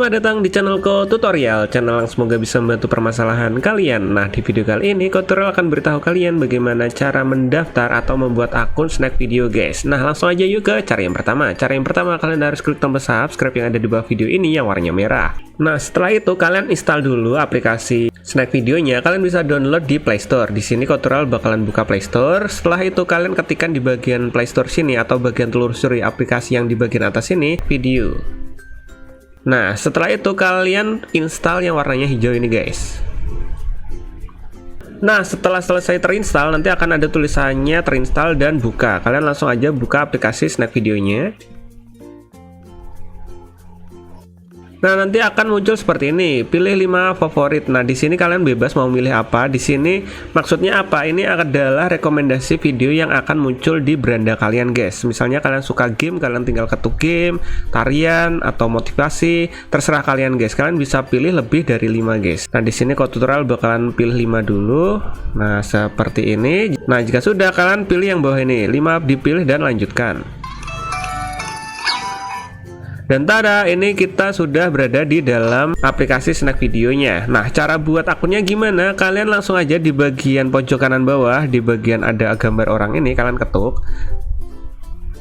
Selamat datang di channelku tutorial, channel yang semoga bisa membantu permasalahan kalian. Nah, di video kali ini tutorial akan beritahu kalian bagaimana cara mendaftar atau membuat akun snack video guys. Nah, langsung aja yuk ke cara yang pertama. Cara yang pertama, kalian harus klik tombol subscribe yang ada di bawah video ini yang warnanya merah. Nah, setelah itu kalian install dulu aplikasi snack videonya. Kalian bisa download di Play Store. Di sini tutorial bakalan buka Play Store. Setelah itu kalian ketikkan di bagian Play Store sini atau bagian telusuri aplikasi yang di bagian atas ini, video. Nah, setelah itu kalian install yang warnanya hijau ini guys. Nah, setelah selesai terinstall nanti akan ada tulisannya terinstall dan buka. Kalian langsung aja buka aplikasi snack videonya. Nah, nanti akan muncul seperti ini. Pilih 5 favorit. Nah, di sini kalian bebas mau milih apa. Di sini maksudnya apa? Ini adalah rekomendasi video yang akan muncul di beranda kalian, guys. Misalnya kalian suka game, kalian tinggal ketuk game, tarian atau motivasi, terserah kalian, guys. Kalian bisa pilih lebih dari 5, guys. Nah, di sini tutorial bakalan pilih 5 dulu. Nah, seperti ini. Nah, jika sudah kalian pilih yang bawah ini. 5 dipilih dan lanjutkan. Dan tada, ini kita sudah berada di dalam aplikasi snack videonya. Nah, cara buat akunnya gimana? Kalian langsung aja di bagian pojok kanan bawah, di bagian ada gambar orang ini, kalian ketuk.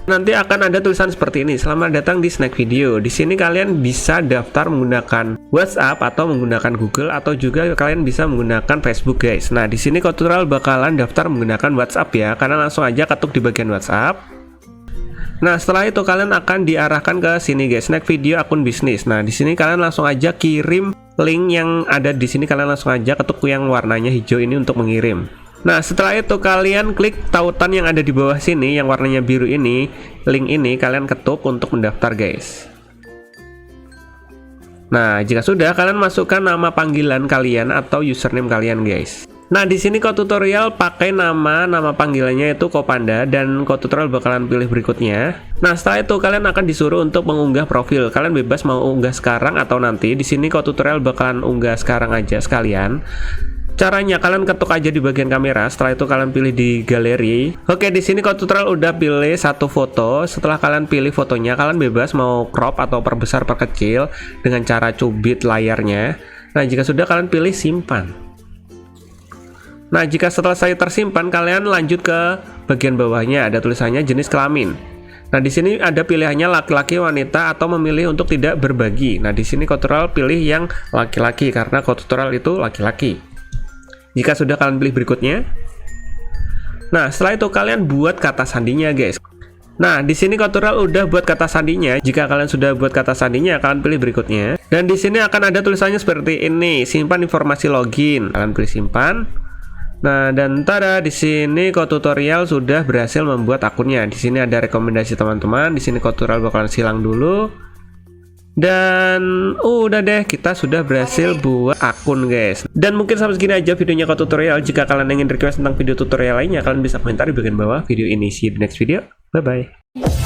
Nanti akan ada tulisan seperti ini, selamat datang di snack video. Di sini kalian bisa daftar menggunakan WhatsApp atau menggunakan Google atau juga kalian bisa menggunakan Facebook, guys. Nah, di sini tutorial bakalan daftar menggunakan WhatsApp ya. Karena langsung aja ketuk di bagian WhatsApp. Nah, setelah itu kalian akan diarahkan ke sini guys, snack video akun bisnis. Nah, di sini kalian langsung aja kirim link yang ada di sini, kalian langsung aja ketuk yang warnanya hijau ini untuk mengirim. Nah, setelah itu kalian klik tautan yang ada di bawah sini yang warnanya biru ini, link ini kalian ketuk untuk mendaftar guys. Nah, jika sudah kalian masukkan nama panggilan kalian atau username kalian guys. Nah, di sini tutorial pakai nama panggilannya itu Kopanda dan tutorial bakalan pilih berikutnya. Nah, setelah itu kalian akan disuruh untuk mengunggah profil. Kalian bebas mau unggah sekarang atau nanti. Di sini tutorial bakalan unggah sekarang aja sekalian. Caranya kalian ketuk aja di bagian kamera, setelah itu kalian pilih di galeri. Oke, di sini tutorial udah pilih satu foto. Setelah kalian pilih fotonya, kalian bebas mau crop atau perbesar perkecil dengan cara cubit layarnya. Nah, jika sudah kalian pilih simpan. Nah, jika setelah saya tersimpan, kalian lanjut ke bagian bawahnya, ada tulisannya jenis kelamin. Nah, di sini ada pilihannya laki-laki, wanita, atau memilih untuk tidak berbagi. Nah, di sini tutorial pilih yang laki-laki karena tutorial itu laki-laki. Jika sudah kalian pilih berikutnya. Nah, setelah itu kalian buat kata sandinya, guys. Nah, di sini tutorial udah buat kata sandinya. Jika kalian sudah buat kata sandinya, kalian pilih berikutnya. Dan di sini akan ada tulisannya seperti ini, simpan informasi login. Kalian pilih simpan. Nah, dan tada, di sini tutorial sudah berhasil membuat akunnya. Di sini ada rekomendasi teman-teman. Di sini tutorial bakalan silang dulu. Dan udah deh, kita sudah berhasil buat akun guys. Dan mungkin sampai segini aja videonya tutorial. Jika kalian ingin request tentang video tutorial lainnya, kalian bisa komentar di bagian bawah video ini. See you di next video. Bye bye.